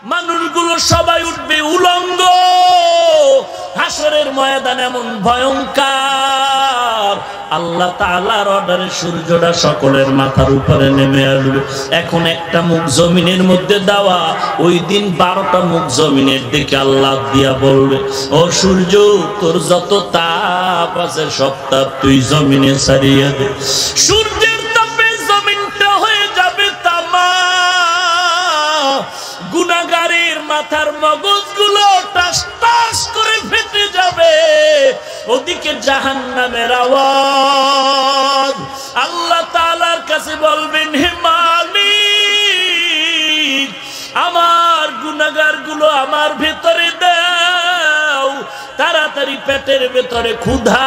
মানুষগুলো সবাই উঠবে উলঙ্গ। হাসরের ময়দান এমন ভয়ঙ্কর, আল্লাহ তাআলার অর্ডারে সূর্যটা সকলের মাথার উপরে নেমে আসবে। এখন একটা মুখ জমিনের মধ্যে দেওয়া, ওই দিন 12টা মুখ জমিনের দিকে আল্লাহ দিয়া বলবে, ও সূর্য, তোর যত তাপ আছে সব তাপ তুই জমিনে ছাড়িয়ে দে। সূর্যের তাপে জমিনটা হয়ে যাবে তামা। গুনাহগারের মাথার মগজগুলো টাস টাস করে ফেটে যাবে। ওদিকে জাহান্নামের আওয়াজ। আল্লাহ তাআলার কাছে বলবেন, হে মালিক, আমার গুনাহগারগুলো আমার ভেতরে দাও, তাড়াতাড়ি পেটের ভেতরে ক্ষুধা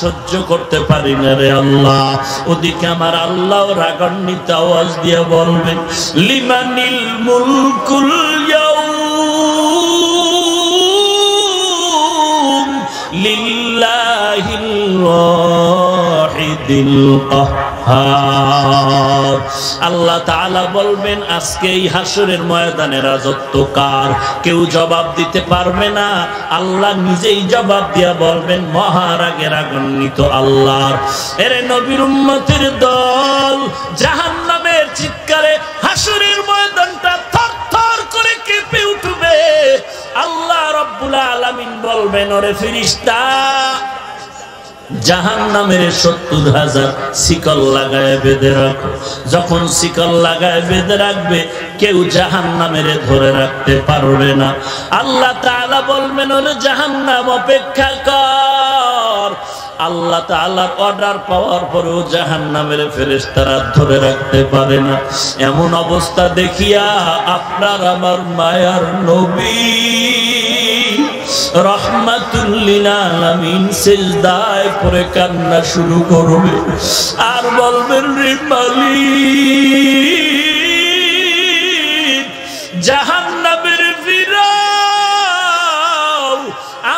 সহ্য করতে পারি না রে আল্লাহ। ওদিকে আমার আল্লাহ রাগান্বিত আওয়াজ দিয়ে বলবেন, লিমানিল মুলকুল ইয়াউম লিল্লাহিল ওয়াহিদিল কাহ্হার। আল্লাহ তাআলা বলবেন, আজকে এই হাসরের ময়দানে রাজত্ব কার? কেউ জবাব দিতে পারবে না। আল্লাহ নিজেই জবাব দিয়া বলবেন, মহারাগে রাগান্বিত আল্লাহর। এরে নবীর উম্মতের দল, জাহান্নামের চিৎকারে হাসরের ময়দানটা থরথর করে কেঁপে উঠবে। আল্লাহ রাব্বুল আলামিন বলবেন, ওরে ফেরেশতা, জাহান্নামের 70,000 শিকল লাগায় বেঁধে রাখো। যখন শিকল লাগায় বেঁধে রাখবে, কেউ জাহান্নামের ধরে রাখতে পারবে না। আল্লাহ তাআলা বলবেন, ওরে জাহান্নাম, অপেক্ষা কর। আল্লাহ তাআলার অর্ডার পাওয়ার পরেও জাহান্নামের ফেরেশতারা ধরে রাখতে পারে না। এমন অবস্থা দেখিয়া আপনার আমার মায়ার নবী রাহমাতুল লিল আলামিন সিজদায় পড়ে কান্না শুরু করবে আর বলবেন, রে মালিক, জাহান্নামের ফিরাও,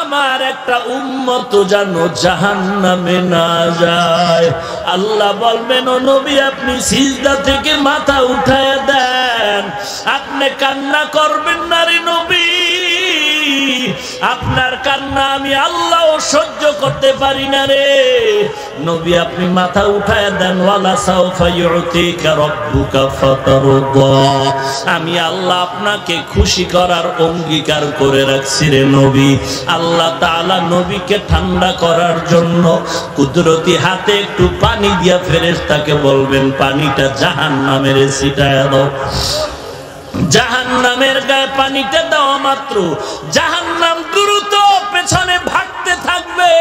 আমার একটা উম্মত যেন জাহান্নামে না যায়। আল্লাহ বলবেন, ও নবী, আপনি সিজদা থেকে মাথা উঠায় দেন। আপনি কান্না করবেন না রে নবী, আপনার কান্না আমি আল্লাহ সহ্য করতে পারি না রে নবী। আপনি মাথা উঠায় দেন, ওয়ালা সাউফা ইউতিকা রাব্বুকা ফাতারদা। আমি আল্লাহ আপনাকে খুশি করার অঙ্গীকার করে রাখছি রে নবী। আল্লাহ তাআলা নবীকে ঠান্ডা করার জন্য কুদরতি হাতে একটু পানি দিয়া ফেরেশতাকে বলবেন, পানিটা জাহান্নামের ছিটায় দাও। জাহান্নামের গায়ে পানিতে দেওয়া মাত্র জাহান্নাম দ্রুত পেছনে ভাগতে থাকবে।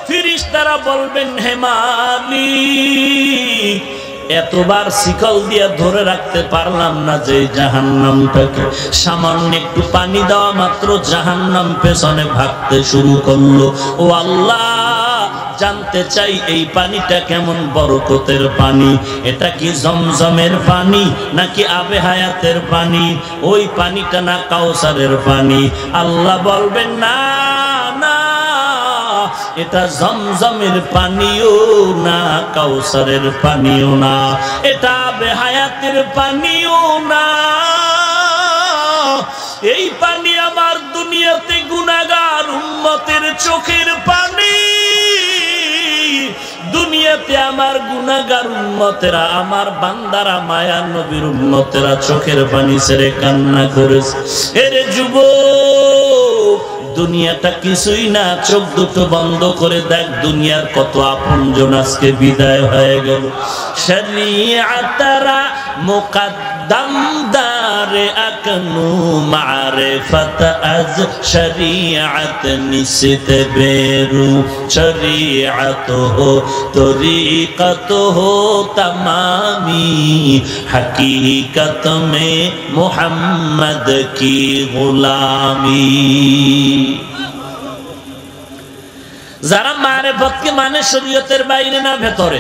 ফেরেশতারা বলবেন, হে মালিক, এতবার শিকল দিয়ে ধরে রাখতে পারলাম না যে জাহান্নামটাকে। সামান্য একটু পানি দেওয়া মাত্র জাহান্নাম পেছনে ভাগতে শুরু করলো। ও আল্লাহ, জানতে চাই এই পানিটা কেমন বরকতের পানি? এটা কি জমজমের পানি নাকি আবে হায়াতের পানি? ওই পানিটা না কাউসারের পানি? আল্লাহ বলবেন, না না, এটা জমজমের পানিও না, কাউসারের পানিও না, এটা আবে হায়াতের পানিও না। এই পানি আমার দুনিয়াতে গুনাহগার উম্মতের চোখের পানি। দুনিয়াতে আমার গুনাহগার উম্মতেরা, আমার বান্দারা, মায়ার নবীর উম্মতেরা চোখের পানি ছেড়ে কান্না করেছে। এরে যুবক, দুনিয়াটা কিছুই না, চোখ দুটো বন্ধ করে দেখ, দুনিয়ার কত আপনজন আজকে বিদায় হয়ে গেল। শরিয়াতরা মুকদ্দম দারে আকনু মারিফত আজ শরিয়াত নিশিত বেরু শরিয়াত হো তরিকত হো তমামি হकीकत में मोहम्मद की गुलामी। যারা মারিফতকে মানে শরীয়তের বাইরে না ভেতরে?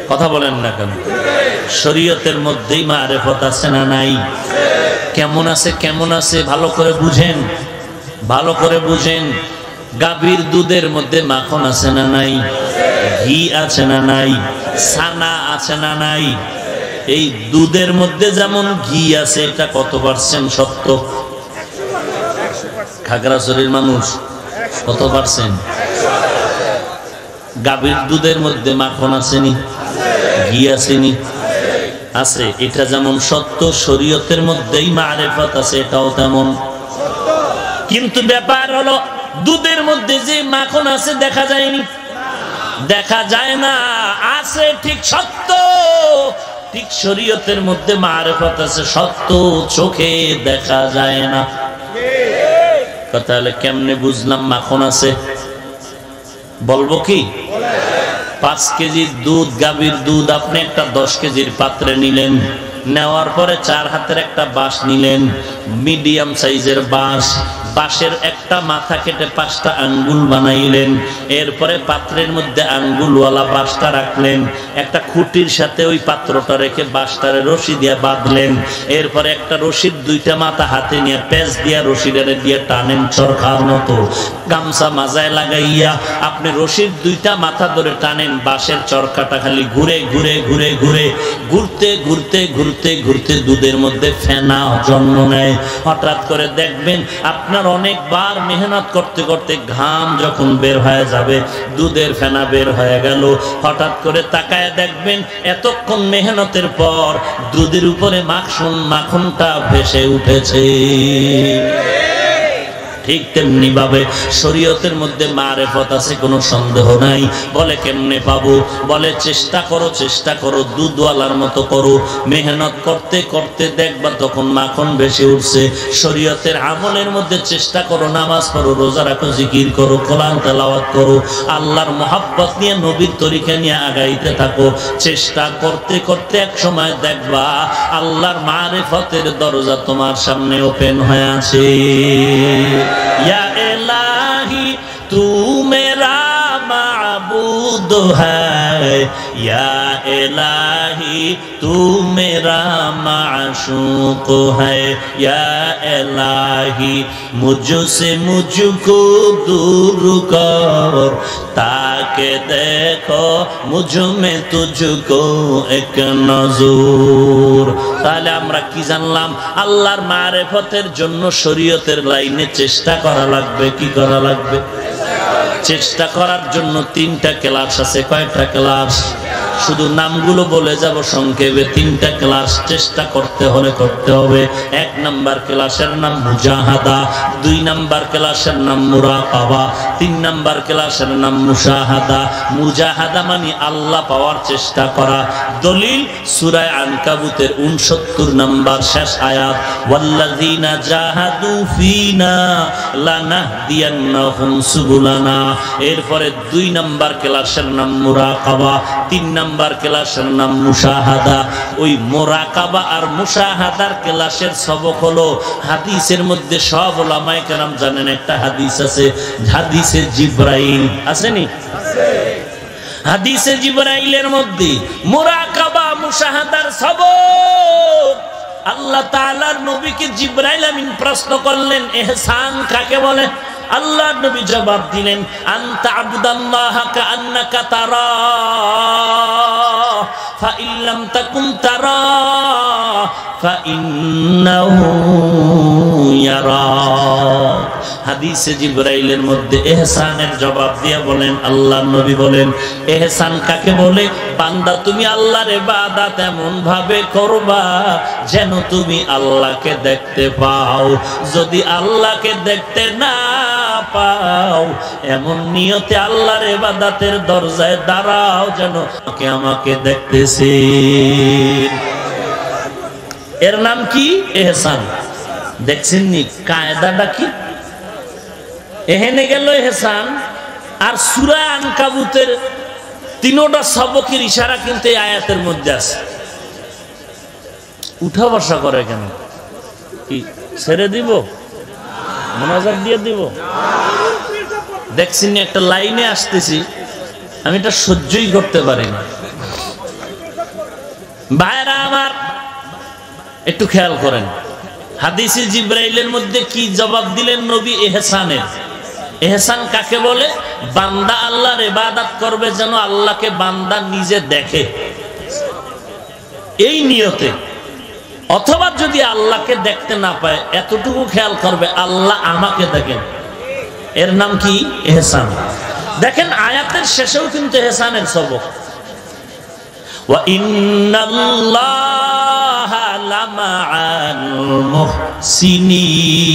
কথা বলেন না কেন? শরীয়তের মধ্যেই মারিফত আছে না নাই? কেমন আছে? কেমন আছে ভালো করে বুঝেন, ভালো করে বুঝেন। গাভীর দুধের মধ্যে মাখন আছে না নাই? ঘি আছে না নাই? ছানা আছে না নাই? এই দুধের মধ্যে যেমন ঘি আছে, এটা কত পার্সেন্ট সত্য? খাগড়াছড়ির মানুষ কত পার্সেন্ট? গাভীর দুধের মধ্যে মাখন আসেনি, ঘি আসেনি? আছে। এটা যেমন সত্য, শরীয়তের মধ্যেই মারেফত আছে, এটাও তেমন। কিন্তু ব্যাপার হলো দুধের মধ্যে যে মাখন আছে দেখা যায়নি, দেখা যায় না, আছে ঠিক সত্য। ঠিক শরীয়তের মধ্যে মারেফত আছে, সত্য, চোখে দেখা যায় না। কথা হলে কেমনে বুঝলাম মাখন আছে? বলবো কি? 5 কেজি দুধ, গাভীর দুধ আপনি একটা 10 কেজির পাত্রে নিলেন, নেওয়ার পরে 4 হাতের একটা বাঁশ নিলেন, মিডিয়াম সাইজের বাঁশ, বাঁশের একটা মাথা কেটে 5টা আঙ্গুল বানাইলেন, এরপরে পাত্রের মধ্যে আঙ্গুলওয়ালা বাঁশটা রাখলেন, একটা খুঁটির সাথে ওই পাত্রটা রেখে বাঁশটারে রশি দিয়ে বাঁধলেন, এরপরে একটা রশির 2টা মাথা হাতে নিয়ে পেঁচ দিয়া রশিটারে দিয়ে টানেন চরকার মতো, গামছা মাজায় লাগাইয়া আপনি রশির 2টা মাথা ধরে টানেন, বাঁশের চরকাটা খালি ঘুরে ঘুরে ঘুরে ঘুরে ঘুরতে ঘুরতে ঘুরতে ঘুরতে দুধের মধ্যে ফেনা জন্ম নেয়। হঠাৎ করে দেখবেন আপনার অনেকবার মেহনত করতে করতে ঘাম যখন বের হয়ে যাবে, দুধের ফেনা বের হয়ে গেল, হঠাৎ করে তাকায় দেখবেন এতক্ষণ মেহনতের পর দুধের উপরে মাখনটা ভেসে উঠেছে। ঠিক তেমনি ভাবে শরীয়তের মধ্যে মারেফত আছে, কোনো সন্দেহ নাই। বলে কেমনে পাবো? বলে চেষ্টা করো, চেষ্টা করো, দুধওয়ালার মতো করো, মেহনত করতে করতে দেখবা তখন মাখন ভেসে উঠছে। শরীয়তের আমলের মধ্যে চেষ্টা করো, নামাজ পড়ো, রোজা রাখো, জিকির করো, কোরআন তেলাওয়াত করো, আল্লাহর মহাব্বত নিয়ে, নবীর তরিকা নিয়ে আগাইতে থাকো। চেষ্টা করতে করতে এক সময় দেখবা আল্লাহর মারেফতের দরজা তোমার সামনে ওপেন হয়ে আছে। या इलाही तू मेरा माबूद है, या इलाही तू मेरा माशूक है, या इलाही मुझसे मुझको दूर कर, ताकि देखो मुझ में तुझको एक नजूर। তাহলে আমরা কি জানলাম? আল্লাহর মারেফতের জন্য শরীয়তের লাইনে চেষ্টা করা লাগবে। কি করা লাগবে? চেষ্টা করার জন্য 3টা ক্লাস আছে। কয়টা ক্লাস? শুধু নামগুলো বলে যাব সংক্ষেপে। 3টা ক্লাস চেষ্টা করতে হলে করতে হবে। 1 নাম্বার ক্লাসের নাম মুজাহাদা, 2 নাম্বার ক্লাসের নাম মুরাকাবা, 3 নাম্বার ক্লাসের নাম মুশাহাদা। মুজাহাদা মানে আল্লাহ পাওয়ার চেষ্টা করা। দলিল সূরা আনকাবুতের 69 নাম্বার শেষ আয়াত, ওয়াল্লাযীনা জাহাদু ফীনা লানাহদিয়ান্নাহুম সুবুলানা। এরপরে 2 নাম্বার ক্লাসের নাম মুরাকাবা, 3 নাম্বার ক্লাসের নাম মুশাহাদা। ওই মুরাকাবা আর মুশাহাদার ক্লাসের সবক হলো হাদিসের মধ্যে সব উলামায়ে কেরাম জানেন একটা হাদিস আছে, হাদিসে জিবরাইল। আসেনি? হাদিসে জিবরাইলের মধ্যে মুরাকাবা মুশাহাদার সবক। আল্লাহ তাআলার নবীকে জিবরাইল আমিন প্রশ্ন করলেন, ইহসান কাকে বলে? আল্লাহর নবী জবাব দিলেন, আনতা আবুদাল্লাহা কাআন্নাকা তারা ফাইন লাম তাকুন তারা ফাইন্নাহু ইয়ারাক। হাদিসে জিবরাইলের মধ্যে ইহসানের জবাব দিয়ে বলেন, আল্লাহর নবী বলেন, ইহসান কাকে বলে? বান্দা তুমি আল্লাহর ইবাদত এমন ভাবে করবা যেন তুমি আল্লাহকে দেখতে পাও। যদি আল্লাহকে দেখতে না পাও, এমন নিয়তে আল্লাহর ইবাদতের দরজায় দাঁড়াও যেন আমাকে দেখতেছে। এর নাম কি? ইহসান। দেখছেন নি কায়দাটা কি? এখানে গেল ইহসান। আর সূরা আনকাবুতের 3টা সবকের ইশারা কিন্তু এই আয়াতের মধ্যে আছে। উঠা বসা করে কেন? কি ছেড়ে দিব? মোনাজাত দিয়ে দিব? দেখছেন একটা লাইনে আসতেছি, আমি এটা সহ্যই করতে পারি না। ভাইরা আমার একটু খেয়াল করেন, হাদিসে জিবরাইলের মধ্যে কি জবাব দিলেন নবী ইহসানের? ইহসান কাকে বলে? বান্দা আল্লাহর ইবাদত করবে যেন আল্লাহকে বান্দা নিজে দেখে। এই নিয়তে। অথবা যদি আল্লাহকে দেখতে না পায়, এতটুকু খেয়াল করবে আল্লাহ আমাকে দেখেন, এর নাম কি? ইহসান। দেখেন আয়াতের শেষেও কিন্তু ইহসানের সবক, ওয়া ইন্নাল্লাহা লামাআল মুহসিনিন।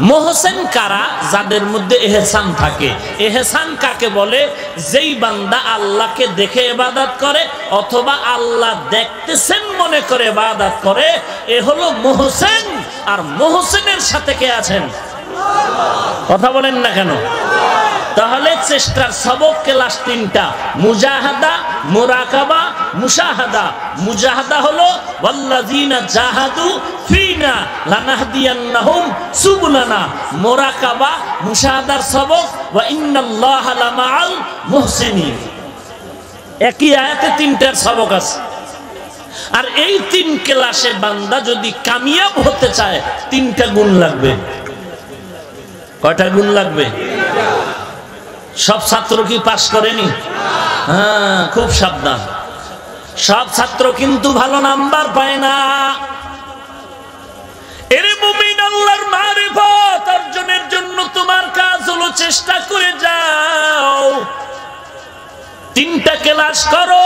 মুহসিন কারা? যাদের মধ্যে ইহসান থাকে। ইহসান কাকে বলে? যেই বান্দা আল্লাহকে দেখে ইবাদত করে অথবা আল্লাহ দেখতেছেন মনে করে ইবাদত করে, এ হলো মুহসিন। আর মুহসিনের সাথে কে আছেন? কথা বলেন না কেন? তাহলে চেষ্টার সবক ক্লাস তিনটা: মুজাহাদা, মুরাকাবা, মুশাহাদা। মুজাহাদা হলো ওয়াল্লাযিনা জাহাদু ফিনা লানাহদিয়ান্নাহুম সুবুলানা। মুরাকাবা, মুশাহাদার সবক ওয়া ইন্নাল্লাহা লামাআল মুহসিনিন। একই আয়াতে তিনটার সবক আছে। আর এই তিন ক্লাসে বান্দা যদি কামিয়াব হতে চায়, তিনটা গুণ লাগবে। কয়টা গুণ লাগবে? সব ছাত্র কি পাস করেনি? হ্যাঁ, খুব সাবধান। সব ছাত্র কিন্তু ভালো নাম্বার পায় না। এর মুমিন, আল্লাহর মারিফত অর্জনের জন্য তোমার কাজ হলো চেষ্টা করে যাও, তিনটা ক্লাস করো।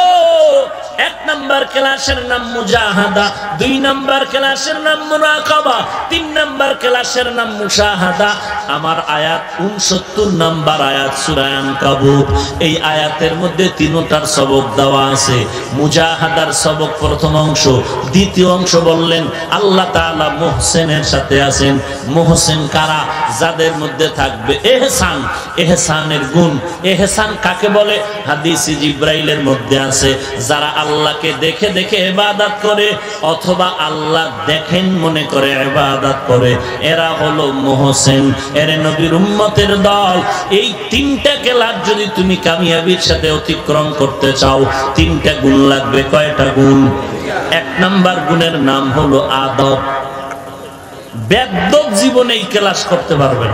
এক নাম্বার ক্লাসের নাম মুজাহাদা, দুই নাম্বার ক্লাসের নাম মুরাকাবা, তিন নাম্বার ক্লাসের নাম মুশাহাদা। আমার আয়াত 69 নাম্বার আয়াত সূরা আনকাবুত। এই আয়াতের মধ্যে তিনটার সবক দেওয়া আছে। মুজাহাদার সবক প্রথম অংশ, দ্বিতীয় অংশ বললেন আল্লাহ তাআলা মুহসিনের সাথে আছেন। মুহসিন কারা? যাদের মধ্যে থাকবে ইহসান, ইহসানের গুণ। ইহসান কাকে বলে? হাদিসে জিবরাইলের মধ্যে আছে, যারা আল্লাহকে দেখে দেখে ইবাদত করে অথবা আল্লাহ দেখেন মনে করে ইবাদত করে, এরা হলো মুহসিন। এর নবীর উম্মতের দল। এই তিনটা ক্লাস যদি তুমি কামিয়াবির সাথে অতিক্রম করতে চাও, তিনটা গুণ লাগবে। কয়টা গুণ? এক নাম্বার গুণের নাম হলো আদব। বেয়াদব জীবনে এই ক্লাস করতে পারবেন।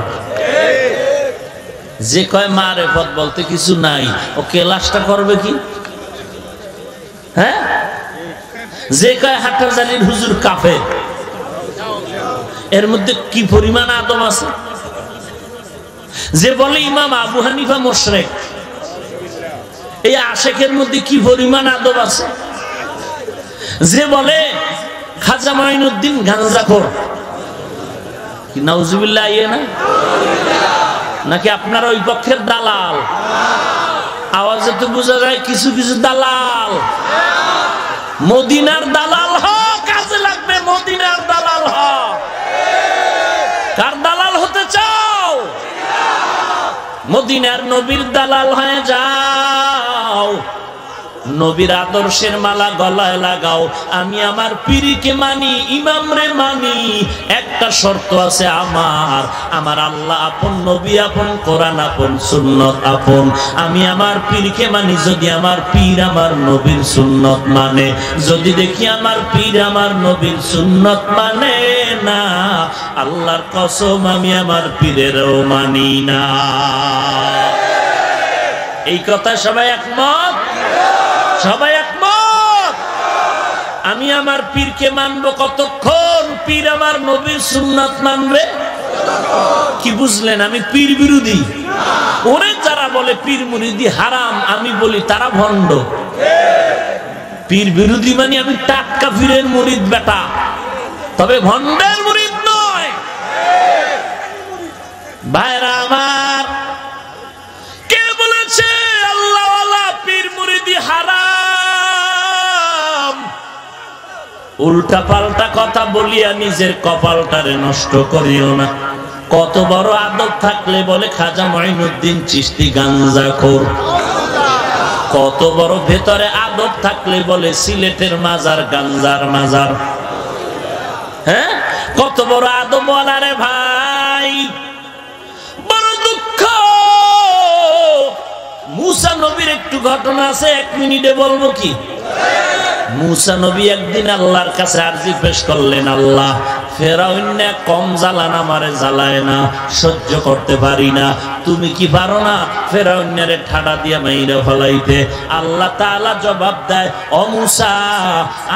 যে কয় মারেফত বলতে কিছু নাই, ও ক্লাসটা করবে কি? হ্যাঁ, যে কয় হাটহাজারীর হুজুর কাফের, এর মধ্যে কি পরিমাণ আদব আছে? যে বলে ইমাম আবু হানিফা মুশরিক, এই আশেকের মধ্যে কি পরিমাণ আদব আছে? যে বলে খাজা মাইনুদ্দিন গাঞ্জাখোর, কি নাউজুবিল্লাহ ইয়ে না? নাকি আপনার ওই পক্ষের দালাল? আওয়াজে তো বোঝা যায় কিছু কিছু দালাল। মদিনার দালাল হ, কাজে লাগবে। মদিনার দালাল হ। কার দালাল হতে চাও? মদিনার নবীর দালাল হয়ে যাও। নবীর আদর্শের মালা গলায় লাগাও। আমি আমার পীরকে মানি, ইমাম রে মানি। একটা শর্ত আছে আমার আল্লাহ আপন, নবী আপন, কোরআন আপন, সুন্নত আপন। আমি আমার পীরকে মানি যদি আমার পীর আমার নবীর সুন্নত মানে। যদি দেখি আমার পীর আমার নবীর সুন্নত মানে না, আল্লাহর কসম আমি আমার পীরেরও মানি না। এই কথা সবাই একমত? সবাই একমত? আমি আমার পীরকে মানবো কতক্ষণ পীর আমার নবীর সুন্নাত মানবে। কি বুঝলেন? আমি পীর বিরোধী। ওরে যারা বলে পীর মুরিদি হারাম, আমি বলি তারা ভণ্ড। পীর বিরোধী মানে আমি টাটকা পীরের মুরিদ বেটা, তবে ভণ্ডের মুরিদ নয়। ভাইরা আমার, কে বলেছে আল্লাহওয়ালা পীর মুরিদি হারাম? উল্টা পাল্টা কথা বলিয়া নিজের কপালটারে নষ্ট করিও না। কত বড় আদব থাকলে বলে খাজা মাইনুদ্দিন চিশতি গাঞ্জাখোর। কত বড় ভেতরে আদব থাকলে বলে সিলেটের মাজার গাঞ্জার মাজার। হ্যাঁ, কত বড় আদব বলা রে ভাই। বড় দুঃখ। মুসা নবীর একটু ঘটনা আছে, 1 মিনিটে বলবো কি? মুসা নবী একদিন আল্লাহর কাছে আরজি পেশ করলেন, আল্লাহ ফেরাউন কম জ্বালান আমারে জ্বালায় না, সহ্য করতে পারি না, তুমি কি পারো না ফেরাউনের ঠাডা দিয়ে মাইরে ফলাইতে? আল্লাহ তাআলা জবাব দেয়, ও মুসা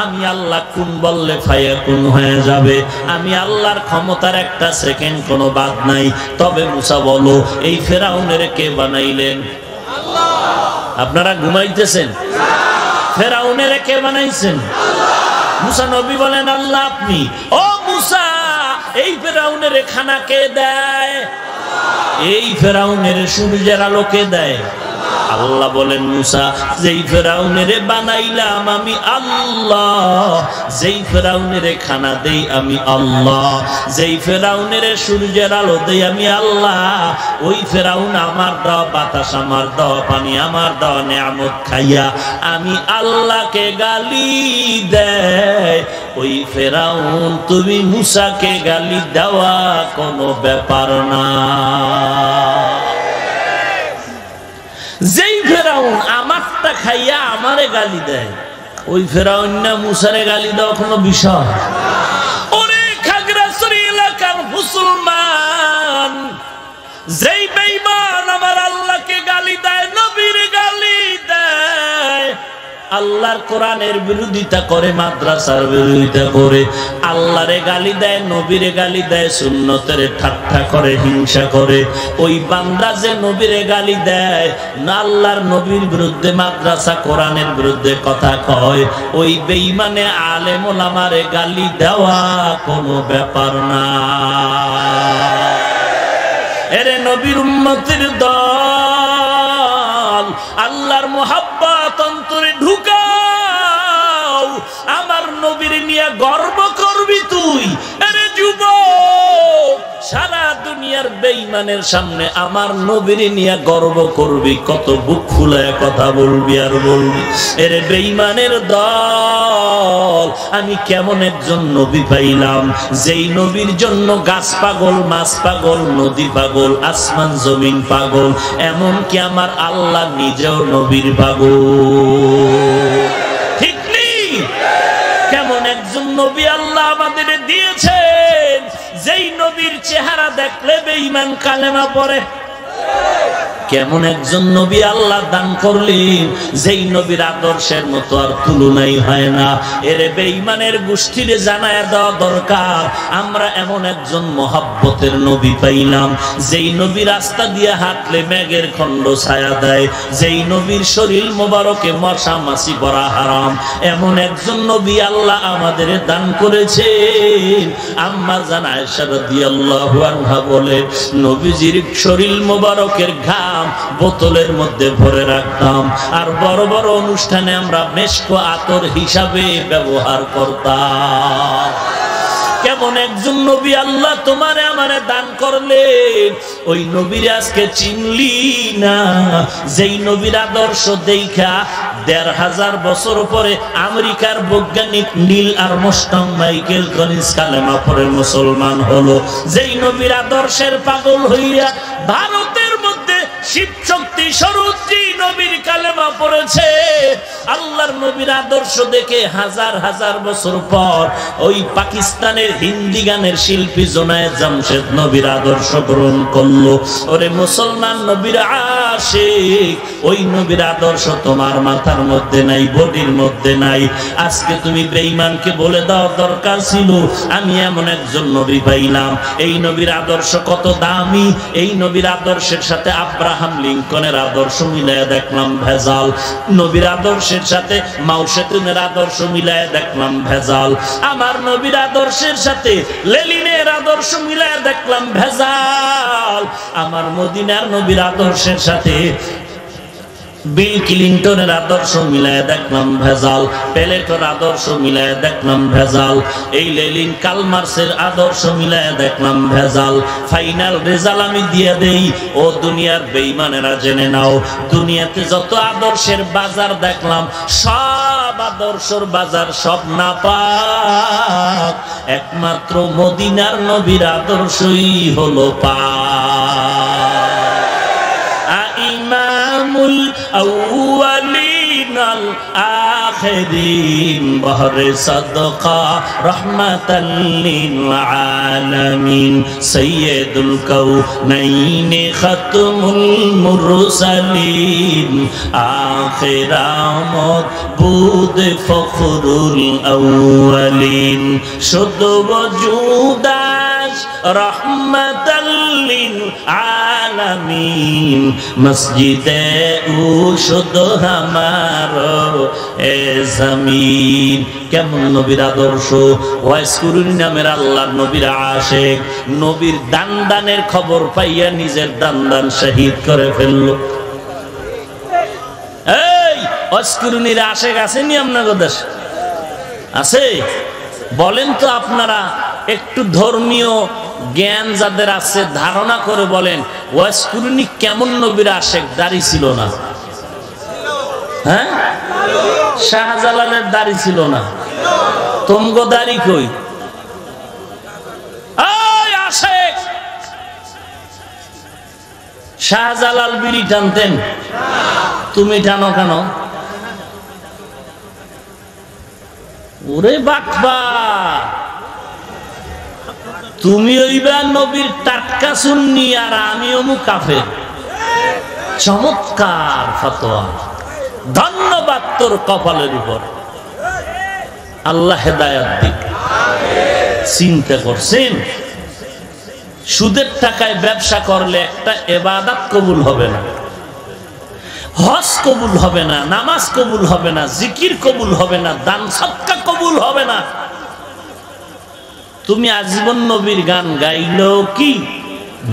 আমি আল্লাহ কোন বললে ফায়াকুন হয়ে যাবে, আমি আল্লাহর ক্ষমতার একটা সেকেন্ড কোনো বাদ নাই। তবে মুসা বলো এই ফেরাউনের কে বানাইলেন? আল্লাহ। আপনারা ঘুমাইতেছেন? ফেরাউনের কে বানাইছেন? মুসা নবী বলেন আল্লাহ আপনি। ও মুসা এই ফেরাউনের খানা কে দেয়? এই ফেরাউনের সূর্যের আলো কে দেয়? আল্লাহ বলেন মুসা যেই ফেরাউনের বানাইলাম আমি আল্লাহ, যেই ফেরাউনের খানা দেই আমি আল্লাহ, যেই ফেরাউনের সূর্যের আলো দেই আমি আল্লাহ, ওই ফেরাউন আমার দেওয়া বাতাস, আমার দেওয়া পানি, আমার দেওয়া নিয়ামত খাইয়া আমি আল্লাহকে গালি দেয়। ওই ফেরাউন তুমি মুসাকে গালি দেওয়া কোনো ব্যাপার না। যেই ফেরাউন আমারটা খাইয়া আমারে গালি দেয়, ওই ফেরাউন না মুসারে গালি দেওয়া কোনো বিষয়? ওরে খাগড়াছড়ি এলাকার মুসলমান, যেই বেঈমান আমার আল্লাহকে গালি দেয়, নবীর গালি দেয়, আল্লাহর কোরআনের বিরোধিতা করে, মাদ্রাসার বিরোধিতা করে, আল্লাহরে গালি দেয়, নবীরে গালি দেয়, সুন্নতের ঠাট্টা করে, হিংসা করে, ওই বান্দা যে নবীরে গালি দেয় না, আল্লাহর নবীর বিরুদ্ধে, মাদ্রাসা কোরআনের বিরুদ্ধে কথা কয়, ওই বেঈমানে আলেম ওলামারে গালি দেওয়া কোনো ব্যাপার না। এরে নবীর উম্মতের দল, আল্লাহর মুহাব্বত অন্তরে ঢুকাও, আমার নবীর নিয়ে গর্ব করবি তুই। আরে যুবক, সারা দুনিয়ার বেঈমানের সামনে আমার নবীর নিয়ে গর্ব করবি, কত বুক ফুলায় কথা বলবি আর বলবি। এরে বেঈমানের দল, আমি কেমন একজন নবী পাইলাম, যেই নবীর জন্য গাছ পাগল, মাছ পাগল, নদী পাগল, আসমান জমিন পাগল, এমন কি আমার আল্লাহ নিজেও নবীর পাগল। ঠিক নেই? কেমন একজন নবী আল্লাহ আমাদের দিয়েছেন, যেই নবীর চেহারা দেখলে বেঈমান কালেমা পড়ে। কেমন একজন নবী আল্লাহ দান করলেন, যেই নবীর আদর্শের মতো আর তুলনাই হয় না। এরে বেঈমানের গোষ্ঠীরে জানায় দেওয়া দরকার, আমরা এমন একজন মহাব্বতের নবী পাইলাম, যেই নবী রাস্তা দিয়ে হাঁটলে মেঘের খণ্ড ছায়া দেয়, যেই নবীর শরীর মোবারকে মশা মাছি পড়া হারাম, এমন একজন নবী আল্লাহ আমাদের দান করেছেন। আম্মা জান আয়েশা রাদিয়াল্লাহু আনহা বলে, নবীজির শরীর মোবারকের ঘাম বোতলের মধ্যে ভরে রাখতাম, আর বড় বড় অনুষ্ঠানে আমরা মেশক আতর হিসাবে ব্যবহার করতাম। কেমন একজন নবী আল্লাহ তোমারে আমারে দান করলেন, ওই নবীর আজকে চিনলি না, যেই নবীর আদর্শ দেখা ১৫০০ বছর পরে আমেরিকার বৈজ্ঞানিক নীল আর্মস্ট্রং মাইকেল কলিন্স কালেমা পড়ে মুসলমান হলো, যেই নবীর আদর্শের পাগল হইয়া ভারতের মধ্যে শিব শক্তি সরুদ্রী নবীর কালেমা পড়েছে। আল্লাহর নবীর আদর্শ দেখে হাজার হাজার বছর পর ওই পাকিস্তানের হিন্দি গানের শিল্পী জোনায়েদ জামশেদ নবীর আদর্শ গ্রহণ করলো। ওরে মুসলমান, নবীর আশিক, ওই নবীর আদর্শ তোমার মাথার মধ্যে নাই, বডির মধ্যে নাই। আজকে তুমি বেঈমানকে বলে দাও দরকার ছিল আমি এমন একজন নবী পাইলাম, এই নবীর আদর্শ কত দামি, এই নবীর আদর্শের সাথে আব্রাহাম লিঙ্কনের আদর্শ মিলাইয়া দেখলাম ভেজাল, নবীর আদর্শের সাথে মাও সেতুনের আদর্শ মিলাইয়া দেখলাম ভেজাল, আমার নবীর আদর্শের সাথে লেনিনের আদর্শ মিলাইয়া দেখলাম ভেজাল, আমার মদিনার নবীর আদর্শের সাথে বিল ক্লিনটনের আদর্শ মিলায় দেখলাম ভেজাল, প্লেটোর আদর্শ মিলায় দেখলাম ভেজাল, এই লেনিন কালমার্সের আদর্শ মিলায় দেখলাম ভেজাল। ফাইনাল রেজাল্ট আমি দিয়ে দেই, ও দুনিয়ার বেঈমানেরা জেনে নাও, দুনিয়াতে যত আদর্শের বাজার দেখলাম সব আদর্শের বাজার সব নাপাক, একমাত্র মদিনার নবীর আদর্শই হলো পাক। ইমামুল আউয়ালিন আল আখিরিন বহরে সাদকা রাহমাতাল লিল আলামিন সাইয়্যিদুল কাউনাইন খাতমুল মুরসালিন আখিরামত বুদ ফখরুল আউয়ালিন শুধু ওজুদাস রাহমাতাল লিল আলামিন মসজিদে ও শুধু আমার এ জমিন। কেমন নবীর আদর্শ! ওয়াইসকুরুনি নামের আল্লাহর নবীর আশিক, নবীর দান দানের খবর পাইয়া নিজের দান দান শহীদ করে ফেললো। এই ওয়াইসকুরুনির আশিক আসেনি আপনাদের দেশে? আছে? বলেন তো আপনারা, একটু ধর্মীয় জ্ঞান যাদের আছে ধারণা করে বলেন, ওয়াইসকুরুনি কেমন নবীর আশিক? দাড়ি ছিল না? হ্যাঁ, শাহজালালের দাড়ি ছিল না? তোমগো দাড়ি কই? আশিক শাহজালাল বিড়ি টানতেন, তুমি টানো কেন? ওরে বাকবা, তুমি ওইবা নবীর টাটকা সুন্নি আর আমি অমুক কাফের। চমৎকার ফতোয়া, ধন্যবাদ তোর কপালের উপর, আল্লাহ হেদায়েত দিক। চিন্তা করছেন সুদের টাকায় ব্যবসা করলে একটা ইবাদত কবুল হবে না, হজ কবুল হবে না, নামাজ কবুল হবে না, জিকির কবুল হবে না, দান সদকা কবুল হবে না। তুমি আজীবন নবীর গান গাইলো কি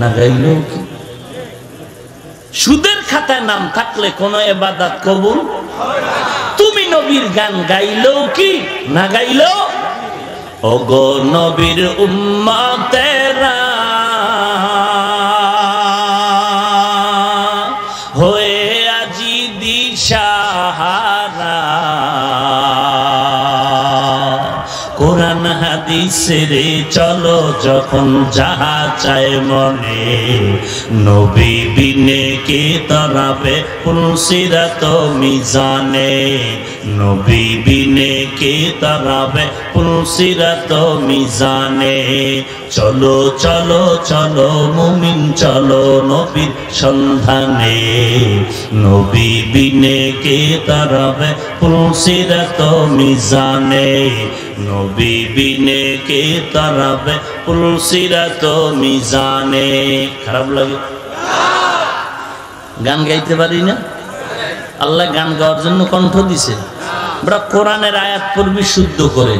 না গাইলো কি? সুদের খাতায় নাম থাকলে কোনো ইবাদত কবুল হবে না। তুমি নবীর গান গাইলো কি না গাইলো? ওগো নবীর উম্মতেরা হয়ে আজি দিশাহারা, কোরআন হাদিসের চলো যখন যাহা চায় মনে, নবী বিনে কে তরাবে পুলসিরাত মিজানে, নবী বিনে কে তরাবে পুলসিরাত মিজানে। চলো চলো চলো মুমিন চলো নবীর সন্ধানে, নবী বিনে কে তরাবে পুলসিরাত মিজানে, নবী বিনে কে তরাবে পুলসিরাত মিজানে। খারাপ লাগে? গান গাইতে পারি না? আল্লাহ গান গাওয়ার জন্য কণ্ঠ দিছে। আমরা কোরআনের আয়াত পড়বি শুদ্ধ করে,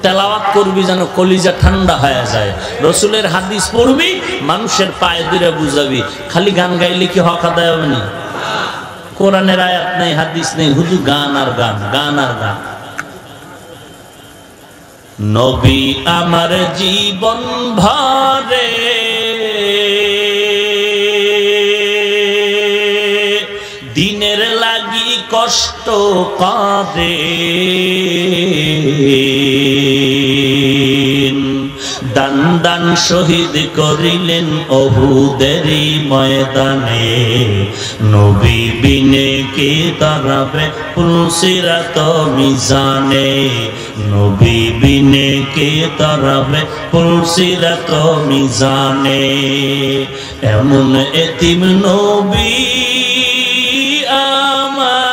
তেলাওয়াত করবি যেন কলিজা ঠান্ডা হয়ে যায়, রসুলের হাদিস পড়বি মানুষের পায়ে ধরে বুঝাবি। খালি গান গাইলে কি হক আদায় হবে না? কোরআনের আয়াত নেই, হাদিস নেই, শুধু গান আর গান, গান আর গান। নবী আমার জীবন ভরে দিনের লাগি কষ্ট করে, দান দান শহীদ করিলেন উহুদেরই ময়দানে, নবী বিনে কে দাঁড়াবে পুলসিরাত মিজানে, নবী বিনে কে দাঁড়াবে পুলসিরাত মিজানে। এমন এতিম নবী আমার,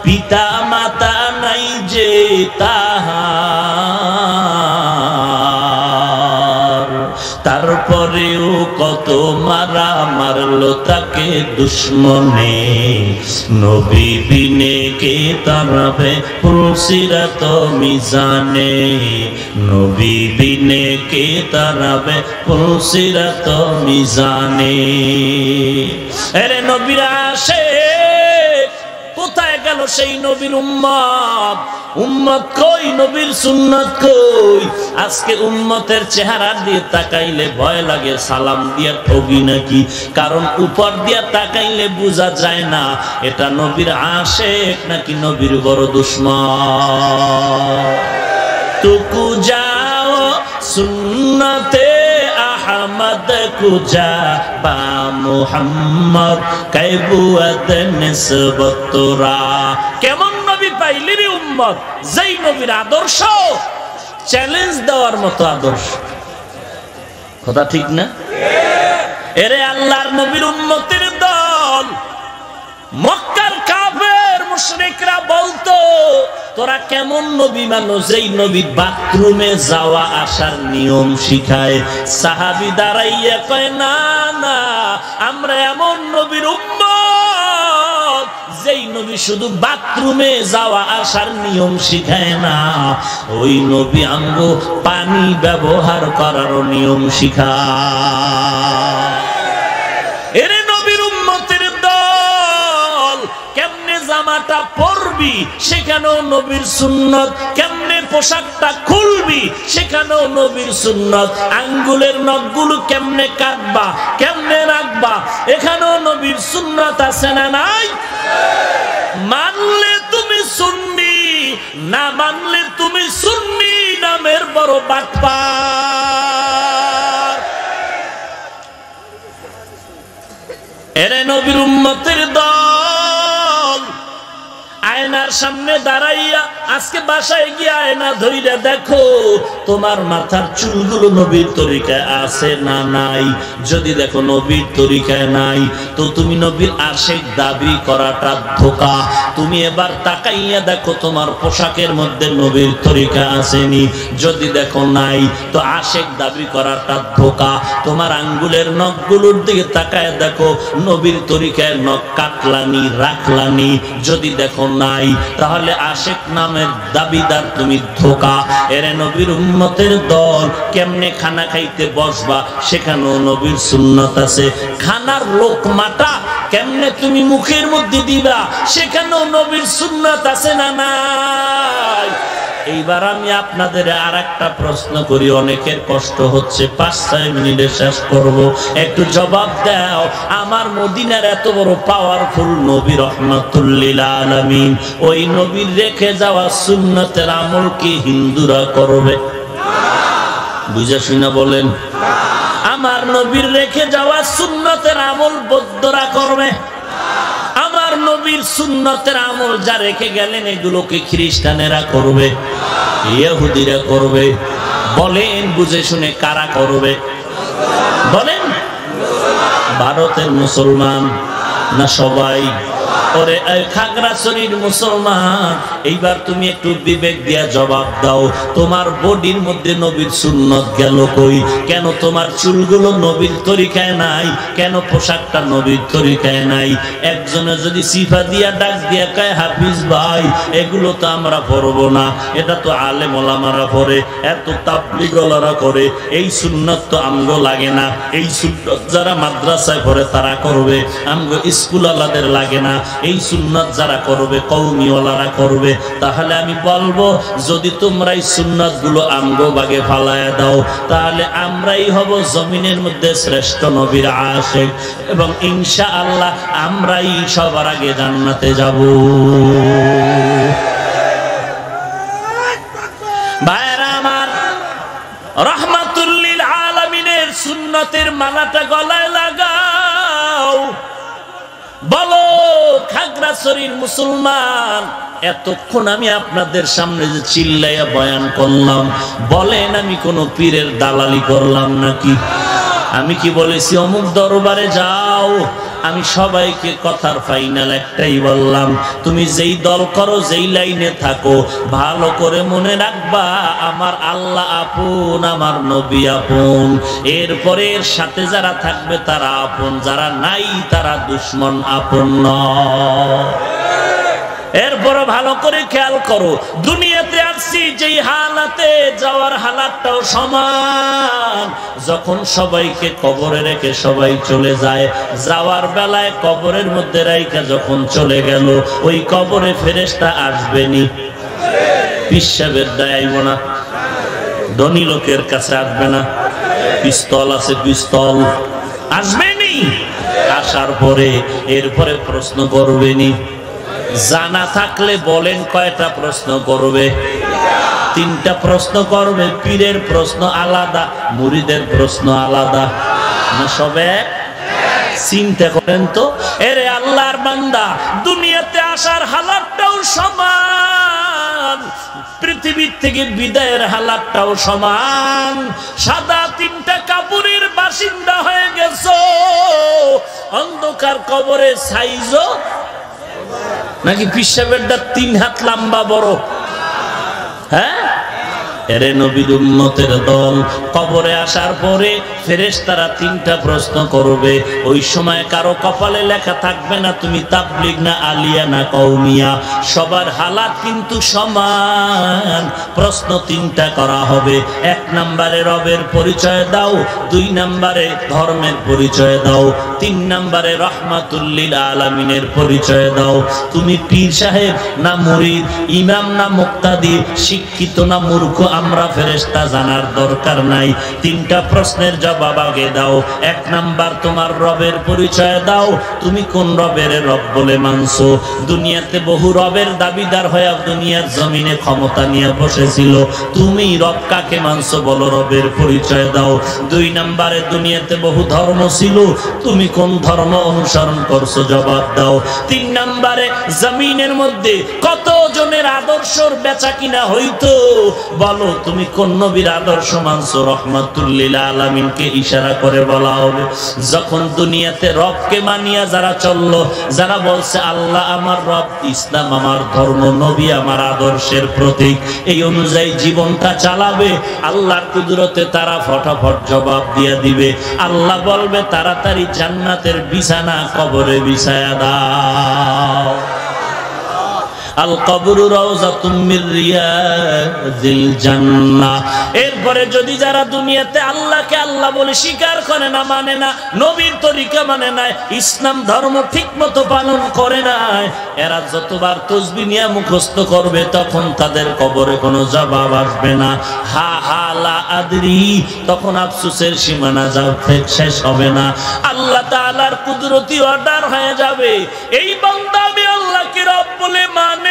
পিতা মাতা নাই যে তাহার, তারপরেও কত মারা মারলো তাকে দুশ্মনে, নবী বিনে কে তারাবে পুলসিরাত মিজানে, নবী বিনে কে তারাবে পুলসিরাত মিজানে। আরে নবীর আশিক কোথায় গেল সেই নবীর উম্মত? উম্মত কই? নবীর সুন্নাত কই? আজকে উম্মতের চেহারা দিয়ে তাকাইলে ভয় লাগে সালাম দিয়া ঠগি নাকি, কারণ উপর দিয়া তাকাইলে বোঝা যায় না এটা নবীর আশিক নাকি নবীর বড় দুশমন। তুকু যাও সুন্নতে আহমদ आमद कुजा बा मुहम्मद कैबुअत निस्बत तोरा केमन नबी पाइली रे उम्मत যেই নবীর আদর্শ চ্যালেঞ্জ দেওয়ার মতো আদর্শ কথা ঠিক না এরে আল্লাহর নবীর উম্মতের দল মক্কার কাফের মুশরিকরা বলতো তোরা কেমন নবী মানো যেই নবী বাথরুমে যাওয়া আসার নিয়ম শিখায় সাহাবী দাঁড়াইয়া কয় না না আমরা এমন নবীর উম্মত যেই নবী শুধু বাথরুমে যাওয়া আসার নিয়ম শিখায় না ওই নবী আমগো পানি ব্যবহার করার নিয়ম শিখায় এরে নবীর উম্মতের দল কেমনে জামাটা পরবি সেখানেও নবীর সুন্নত কেমনে পোশাকটা খুলবি সেখানেও নবীর সুন্নত আঙ্গুলের নখগুলো কেমনে কাটবা কেমনে রাখবা এখানেও নবীর সুন্নত আছে না নাই মানলে তুমি সুন্নি না মানলে তুমি সুন্নি নামের বড় বাটপার এরে নবীর উম্মতের দল আয়নার সামনে দাঁড়াইয়া আজকে বাসায় গিয়ে আয়না ধইরা দেখো তোমার মাথার চুলগুলো নবীর তরিকায় আছে না নাই যদি দেখো নবীর তরিকায় নাই তো তুমি নবীর আশিক দাবি করাটা ধোঁকা তুমি এবার তাকাইয়া দেখো তোমার পোশাকের মধ্যে নবীর তরিকা আসেনি যদি দেখো নাই তো আশিক দাবি করাটা ধোঁকা তোমার আঙ্গুলের নখগুলোর দিকে তাকায় দেখো নবীর তরিকায় নখ কাটলানি রাখলানি যদি দেখো নাই তাহলে আশিক নামের দাবিদার তুমি ধোঁকা এরে নবীর উম্মতের দল কেমনে খানা খাইতে বসবা সেখানেও নবীর সুন্নাত আছে খানার লোকমাটা কেমনে তুমি মুখের মধ্যে দিবা সেখানেও নবীর সুন্নাত আছে না নাই এইবার আমি আপনাদের আরেকটা প্রশ্ন করি অনেকের কষ্ট হচ্ছে 5-6 মিনিটে শেষ করব একটু জবাব দাও আমার মদিনার এত বড় পাওয়ারফুল নবী রহমাতুল লিল আলামিন ওই নবীর রেখে যাওয়া সুন্নতের আমল কি হিন্দুরা করবে বুঝা শুনা বলেন আমার নবীর রেখে যাওয়া সুন্নতের আমল বৌদ্ধরা করবে আমার নবীর সুন্নতের আমল যা রেখে গেলেন এগুলোকে খ্রিস্টানেরা করবে ইহুদিরা করবে বলেন বুঝে শুনে কারা করবে বলেন ভারতের মুসলমান না সবাই ওরে খাগড়াছড়ির মুসলমান এইবার তুমি একটু বিবেক দিয়া জবাব দাও তোমার বডির মধ্যে নবীর সুন্নত গেল কই কেন তোমার চুলগুলো নবীর তরিকায় নাই কেন পোশাকটা নবীর তরিকায় নাই একজনে যদি সিফা দিয়া ডাক দিয়া কয় হাফিজ ভাই এগুলো তো আমরা পড়বো না এটা তো আলেম ওলামারা পড়ে এত তাবলীগওয়ালারা করে এই সুন্নত তো আমগো লাগে না এই সুন্নত যারা মাদ্রাসায় পড়ে তারা করবে আমগো স্কুলওয়ালাদের লাগে না এই সুন্নাত যারা করবে কওমিওয়ালারা করবে তাহলে আমি বলবো যদি তোমরা এই সুন্নাতগুলো আমগো বাগে ফালায়া দাও তাহলে আমরাই হব জমিনের মধ্যে শ্রেষ্ঠ নবীর আশিক এবং ইনশাআল্লাহ আমরাই সবার আগে জান্নাতে যাব ভাইরা আমার রহমাতুল লিল আলামিনের সুন্নতের মালাটা গলায় লাগাও বলো খাগড়াছড়ির মুসলমান এতক্ষণ আমি আপনাদের সামনে যে চিল্লাইয়া বয়ান করলাম বলেন আমি কোন পীরের দালালি করলাম নাকি আমি কি বলেছি অমুক দরবারে যাও আমি সবাইকে কথার ফাইনাল একটাই বললাম তুমি যেই দল করো যেই লাইনে থাকো ভালো করে মনে রাখবা আমার আল্লাহ আপন আমার নবী আপন এরপরে এর সাথে যারা থাকবে তারা আপন যারা নাই তারা দুশমন আপন নয় এরপর ভালো করে খেয়াল করো দুনিয়াতে আসছি যেই হালাতে যাওয়ার হালাতটাও সমান যখন সবাইকে কবরে রেখে সবাই চলে যায় যাওয়ার বেলায় কবরের মধ্যে রাইখা যখন চলে গেল ওই কবরে ফেরেশতা আসবেনি পিসাবের দায়ব না ধনী লোকের কাছে আসবে না পিস্তল আছে পিস্তল আসবেনি আসার পরে এরপরে প্রশ্ন করবেনি জানা থাকলে বলেন কয়টা প্রশ্ন করবে তিনটা প্রশ্ন করবে। পীরের প্রশ্ন আলাদা, মুরিদের প্রশ্ন আলাদা না? সবে চিন্তা করেন তো। এরে আল্লাহর বান্দা, দুনিয়াতে আসার হালাতটাও সমান, পৃথিবীর থেকে বিদায়ের হালাতটাও সমান। সাদা তিনটা কাপড়ের বাসিন্দা হয়ে গেছো, অন্ধকার কবরে সাইজও নাকি পিসাবের 3 হাত লম্বা বড়? হ্যাঁ, এরে নবীর উম্মতের দল, কবরে আসার পরে ফেরেশতারা তিনটা প্রশ্ন করবে। ওই সময় কারো কপালে লেখা থাকবে না তুমি তাবলিগ না আলিয়া না কওমিয়া, সবার হালাত কিন্তু সমান। প্রশ্ন তিনটা করা হবে। 1 নম্বরে রবের পরিচয় দাও, 2 নম্বরে ধর্মের পরিচয় দাও, 3 নম্বরে রহমাতুল লিল আলামিনের পরিচয় দাও। তুমি পীর সাহেব না মুরিদ, ইমাম না মুক্তাদি, শিক্ষিত না মূর্খ, আমরা ফেরেশতা জানার দরকার নাই। তিনটা প্রশ্নের জবাব আগে দাও। 1 নাম্বার তোমার রবের পরিচয় দাও, তুমি কোন রবের রব বলে মানছো? দুনিয়াতে বহু রবের দাবিদার হয়ে দুনিয়ার জমিনে ক্ষমতা নিয়ে বসেছিল, তুমি রব কাকে মানছো বলো, রবের পরিচয় দাও। 2 নাম্বারে দুনিয়াতে বহু ধর্ম ছিল, তুমি কোন ধর্ম অনুসরণ করছো জবাব দাও। 3 নাম্বারে জমিনের মধ্যে কত জনের আদর্শর বেচা কিনা হইতো, বলো তুমি কোন নবীর আদর্শ মানছো? রহমাতুল লিল আলামিনকে ইশারা করে বলা হবে। যখন দুনিয়াতে রবকে মানিয়া যারা চললো, যারা বলছে আল্লাহ আমার রব, ইসলাম আমার ধর্ম, নবী আমার আদর্শের প্রতীক, এই অনুযায়ী জীবনটা চালাবে, আল্লাহর কুদরতে তারা ফটাফট জবাব দিয়ে দিবে। আল্লাহ বলবে তাড়াতাড়ি জান্নাতের বিছানা কবরে বিছায়া দাও। আল কবরু রাউযাতুম মির রিয়াদিল জান্নাহ। এরপরে যদি যারা দুনিয়াতে আল্লাহকে আল্লাহ বলে স্বীকার করে না, মানে না, নবীর তরিকা মানে না, ইসলাম ধর্ম ঠিকমতো পালন করে না, এরা যতবার তাসবিহ নিয়ে মুখস্থ করবে তখন তাদের কবরে কোনো জবাব আসবে না। হা হা লা আদরি, তখন আফসোসের সীমানা শেষ হবে না। আল্লাহ তাআলার কুদরতি অর্ডার হয়ে যাবে, এই বান্দা আমি আল্লাহকে রব বলে মানে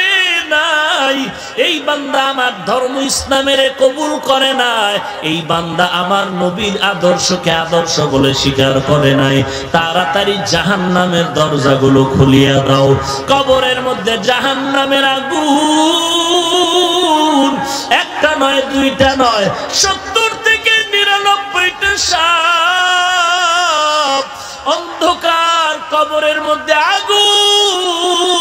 নাই, এই বান্দা আমার ধর্ম ইসলামের কবুল করে নাই, এই বান্দা আমার নবীর আদর্শকে আদর্শ বলে স্বীকার করে নাই, তাড়াতাড়ি জাহান্নামের দরজাগুলো খুলিয়া দাও। কবরের মধ্যে জাহান্নামের আগুন একটা নয়, 2টা নয়, 70 থেকে 99টা সাপ। অন্ধকার কবরের মধ্যে আগুন।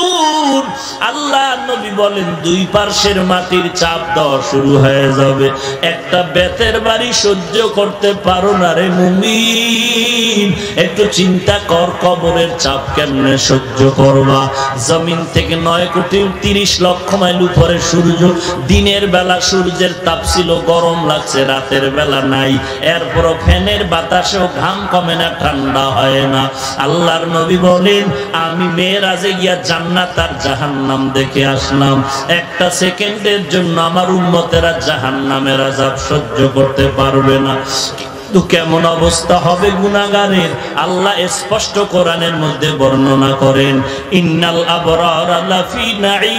আল্লাহ নবী বলেন 2 পার্শ্বের মাটির চাপ দেওয়া শুরু হয়ে যাবে। একটা বেতের বাড়ি সহ্য করতে পারো না রে মুমিন, একটু চিন্তা কর কবরের চাপ কেমনে সহ্য করবা। জমিন থেকে 9 কোটি 30 লক্ষ মাইল উপরে সূর্য, দিনের বেলা সূর্যের তাপ ছিল, গরম লাগছে, রাতের বেলা নাই, এরপরও ফ্যানের বাতাসেও ঘাম কমে না, ঠান্ডা হয় না। আল্লাহর নবী বলেন আমি মেরাজে গিয়া জান্নাত আর জাহান্নাম দেখে আসলাম, একটা সেকেন্ডের জন্য আমার উম্মতেরা জাহান্নামের আযাব সহ্য করতে পারবে না। তো কেমন অবস্থা হবে গুনাহগারের, আল্লাহ স্পষ্ট কোরআনের মধ্যে বর্ণনা করেন, ইন্নাল আবরারা লাফি নাঈম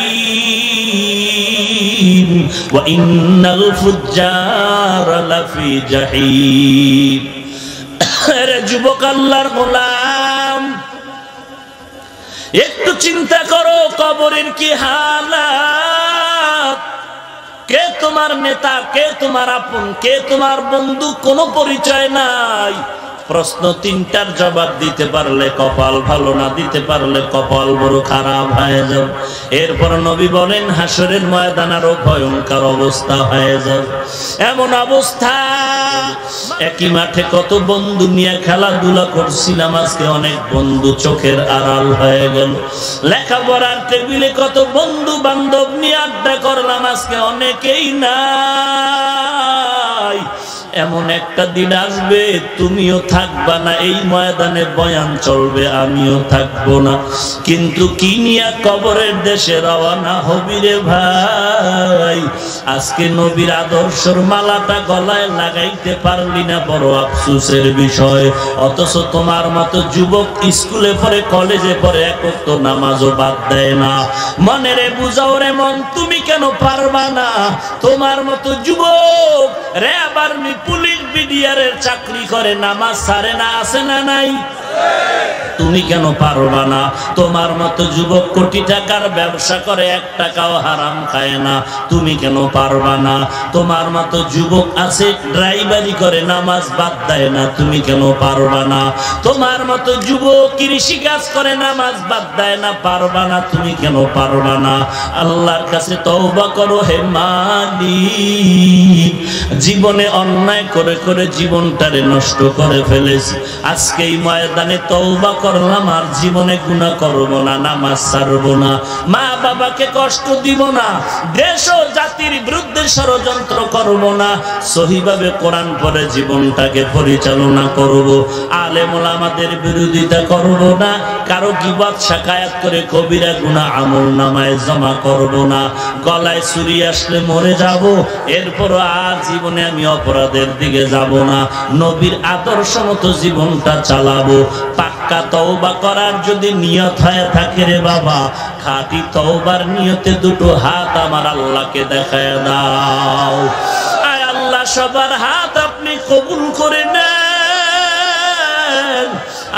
ওয়া ইন্নাল ফুজ্জারা লাফি জাহিম। আরে যুবক আল্লাহর গোলাম, একটু চিন্তা করো কবরের কি হালাত। কে তোমার নেতা, কে তোমার আপন, কে তোমার বন্ধু, কোনো পরিচয় নাই। প্রশ্ন 3টার জবাব দিতে পারলে কপাল ভালো, না দিতে পারলে কপাল বড় খারাপ হয়ে যাবে। এরপর নবী বলেন হাসরের ময়দান আরো ভয়ঙ্কর অবস্থা হয়ে যাবে। এমন অবস্থা, একই মাঠে কত বন্ধু নিয়ে খেলাধুলা করছিলাম, আজকে অনেক বন্ধু চোখের আড়াল হয়ে গেল। লেখাপড়ার টেবিলে কত বন্ধু বান্ধব নিয়ে আড্ডা করলাম, আজকে অনেকেই নাই। এমন একটা দিন আসবে তুমিও থাকবা না, এই ময়দানে বয়ান চলবে, আমিও থাকবো না। কিন্তু কি নিয়া কবরের দেশে রওনা হবি রে ভাই? আজকে নবীর আদর্শর মালাটা গলায় লাগাইতে পারলি না, বড় আফসোসের বিষয়। অথচ তোমার মতো যুবক স্কুলে পড়ে, কলেজে পড়ে, এক ওয়াক্ত নামাজও বাদ দেয় না। মনে রে বুঝাও রে মন, তুমি কেন পারবা না? তোমার মতো যুবক র্যাব, আর্মি, পুলিশ, বিডিআরের চাকরি করে, নামাজ ছাড়ে না, আছে না নাই? তুমি কেন পারবা না? তোমার মতো যুবক কোটি টাকার ব্যবসা করে, 1 টাকাও হারাম খায় না, তুমি কেন পারবা না? তোমার মতো যুবক আছে ড্রাইভারি করে, নামাজ বাদ দেয় না, তুমি কেন পারবা না? তোমার মতো যুবক কৃষি কাজ করে, নামাজ বাদ দেয় না, পারবা না, তুমি কেন পারবা না? আল্লাহর কাছে তওবা করো হে মালিক। জীবনে অন্যায় করে করে জীবনটারে নষ্ট করে ফেলেছি, আজকে এই ময়দানে তওবা করলাম, আর জীবনে গুনাহ করব না, নামাজ ছাড়ব না, মা বাবাকে কষ্ট দিব না, দেশ ও জাতির বিরুদ্ধে ষড়যন্ত্র করব না, সহিভাবে কোরআন পড়ে জীবনটাকে পরিচালনা করব, আলেম ওলামাদের বিরোধিতা করব না, কারো গীবত শাকায়াত করে কবিরা গুনাহ আমলনামায় জমা করব না, গলায় ছুরি আসলে মরে যাব, এরপর আর জীবনে আমি অপরাধের দিকে যাব না, নবীর আদর্শ মতো জীবনটা চালাবো। পাক্কা তওবা করার যদি নিয়ত হয়ে থাকে রে বাবা, খাঁটি তওবার নিয়তে দুটো হাত আমার আল্লাহকে দেখায় দাও। আয় আল্লাহ, সবার হাত আপনি কবুল করে নেন,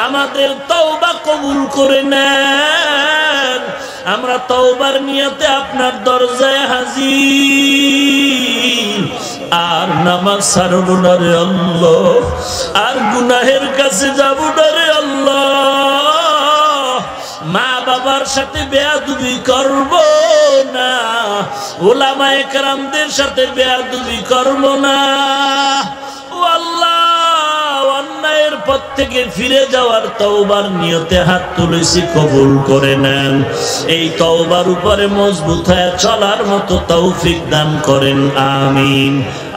আমাদের তওবা কবুল করে নেন। আমরা তওবার নিয়তে আপনার দরজায় হাজির, আর নামাজ ছাড়ব না রে আল্লাহ, আর গুনাহের কাছে যাব না রে আল্লাহ, মা বাবার সাথে বেয়াদবি করব না, ওলামায়ে কেরামদের সাথে বেয়াদবি করব না। ও আল্লাহ, অন্যায়ের পথ থেকে ফিরে যাওয়ার তওবার নিয়তে হাত তুলেছি, কবুল করে নেন। এই তওবার উপরে মজবুত হয়ে চলার মতো তৌফিক দান করেন, আমিন।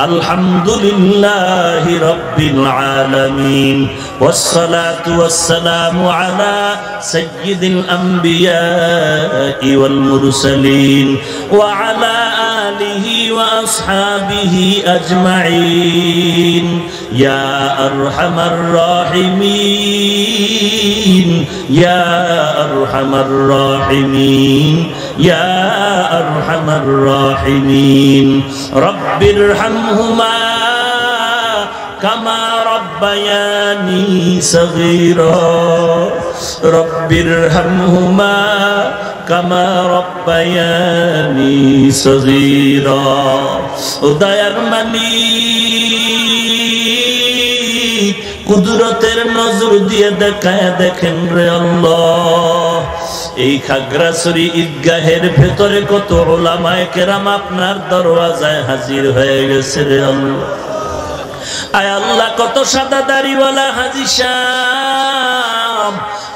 আলহামদুলিল্লাহি রাব্বিল আলামিন, والصلاة والسلام على سيد الأنبياء والمرسلين وعلى آله وأصحابه أجمعين يا أرحم الراحمين يا أرحم الراحمين يا أرحم الراحمين رب ارحمهما كما ربياني صغيرا رب ارحمهما كما ربياني صغيرا দয়ার মালিক, কুদরতের নজর দিয়ে দেখায় দেখেন রে আল্লাহ, এই খাগড়াছড়ি ঈদগাহের ভেতরে কত উলামায়ে কেরাম আপনার দরওয়াজায় হাজির হয়ে গেছে রে আল্লাহ। আয় আল্লাহ, কত সাদা দাড়িওয়ালা হাজী সাহেব,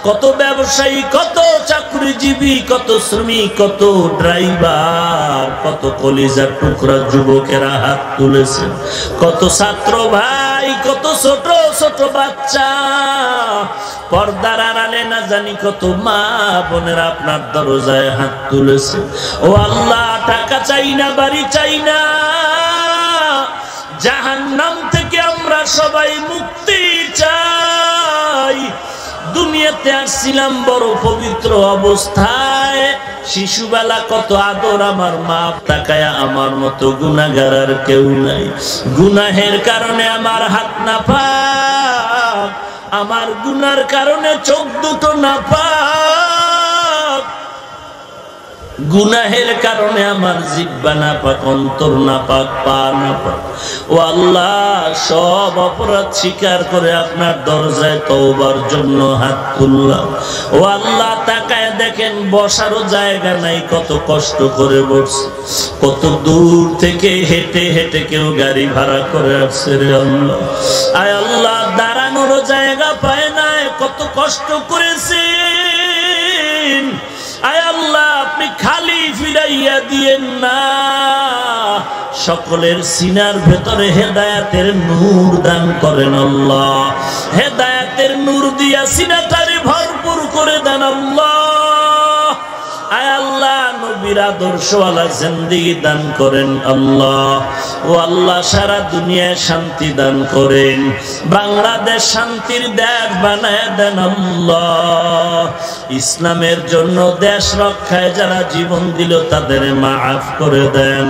কত ব্যবসায়ী, কত চাকরিজীবী, কত শ্রমিক, কত ড্রাইভার, কত কলিজার টুকরা যুবকেরা হাত তুলেছেন, কত ছাত্র ভাই, কত ছোট ছোট বাচ্চা, পর্দার আড়ালে না জানি কত মা বোনেরা আপনার দরজায় হাত তুলেছে। ও আল্লাহ, টাকা চাই না, বাড়ি চাই না, জাহান্নাম থেকে আমরা সবাই মুক্তি চাই। দুনিয়াতে আসছিলাম বড় পবিত্র অবস্থায়, শিশুবেলা কত আদর, আমার মা তাকায়া আমার মতো গুনাহগার আর কেউ নাই। গুনাহের কারণে আমার হাত নাপাক, আমার গুনার কারণে চোখ দুটো নাপাক, গুনাহের কারণে আমার জিহ্বা নাপাক, অন্তর নাপাক, পা নাপাক। ও আল্লাহ, সব অপরাধ স্বীকার করে আপনার দরজায় তওবার জন্য হাত তুললাম। ও আল্লাহ, তাকায় দেখেন বসারও জায়গা নাই, কত কষ্ট করে বসছে, কত দূর থেকে হেঁটে হেঁটে কেউ গাড়ি ভাড়া করে আসছে রে আল্লাহ। আয় আল্লাহ, দাঁড়ানোরও জায়গা পায় না, কত কষ্ট করেছেন। আয় আল্লাহ, আপনি খালি ফিরাইয়া দিয়েন না, সকলের সিনার ভেতরে হেদায়েতের নূর দান করেন আল্লাহ। হেদায়েতের নূর দিয়া সিনাটারে ভরপুর করে দেন আল্লাহ। আয় আল্লাহ, নবীর আদর্শওয়ালা জিন্দেগি দান করেন আল্লাহ। ও আল্লাহ, সারা দুনিয়ায় শান্তি দান করেন, বাংলাদেশ শান্তির দেশ বানায় দেন আল্লাহ। ইসলামের জন্য দেশ রক্ষায় যারা জীবন দিল তাদের মাফ করে দেন,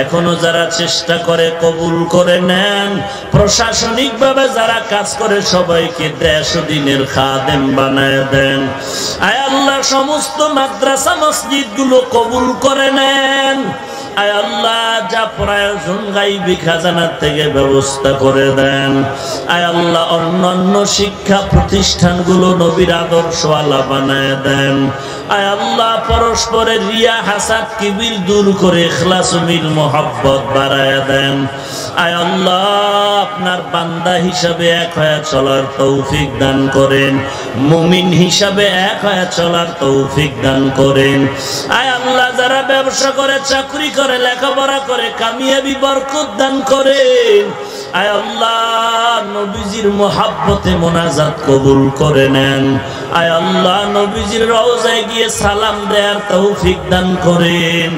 এখনো যারা চেষ্টা করে কবুল করে নেন। প্রশাসনিকভাবে যারা কাজ করে সবাইকে দেশ ও দ্বীনের খাদেম বানায় দেন। আয় আল্লাহ, সমস্ত মাদ্রাসা মসজিদ গুলো কবুল করে নেন। আয় আল্লাহ, যা প্রয়োজন গাইবি খাজানার থেকে ব্যবস্থা করে দেন। আয় আল্লাহ, অন্যান্য শিক্ষা প্রতিষ্ঠানগুলো নবীর আদর্শওয়ালা বানায় দেন। আয় আল্লাহ, পরস্পরের রিয়া হাসাদ কিবির দূর করে ইখলাস ও মিল মোহাব্বত বাড়ায় দেন। আয় আল্লাহ, আপনার বান্দা হিসাবে এক হয়ে চলার তৌফিক দান করেন, মুমিন হিসাবে এক হয়ে চলার তৌফিক দান করেন। আয় আল্লাহ, যারা ব্যবসা করে, চাকরি করে, লেখাপড়া করে, কামিয়াবি বরকত দান করেন। আয় আল্লাহ, নবীজির মোহাব্বতে মোনাজাত কবুল করে নেন। আয় আল্লাহ, নবীজির রওজায় গিয়ে সালাম দেওয়ার তৌফিক দান করেন।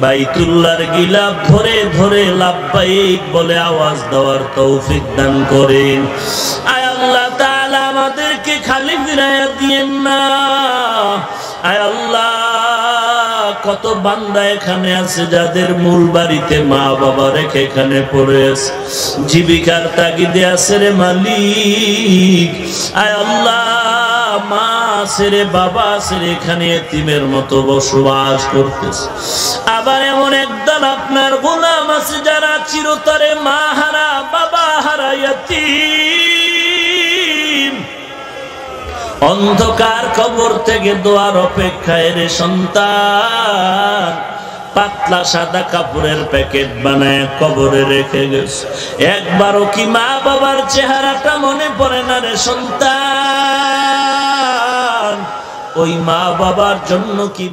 বাইতুল্লাহর গিলাফ ধরে ধরে লাব্বাইক বলে আওয়াজ দেওয়ার তৌফিক দান করেন। আয় আল্লাহ তাআলা, আমাদেরকে খালি ফিরাইয়া দিয়েন না। আয় আল্লাহ, কত বান্দা এখানে আছে যাদের মূল বাড়িতে মা বাবা রেখে এখানে পড়ে আছে, জীবিকার তাগিদে আছে রে মালিক। আয় আল্লাহ, মা আছে রে, বাবা আছে রে, এখানে এতিমের মতো বসবাস করতেছে। আবার এমন একদল আপনার গোলাম আছে যারা চিরতরে মা হারা, বাবা হারা, এতিম, অন্ধকার কবর থেকে দোয়ার অপেক্ষায় রে সন্তান পাতলা সাদা কাপড়ের প্যাকেট বানায় কবরে রেখে গেছে। একবারও কি মা বাবার চেহারাটা মনে পড়ে না রে সন্তান? ওই মা বাবার জন্য কি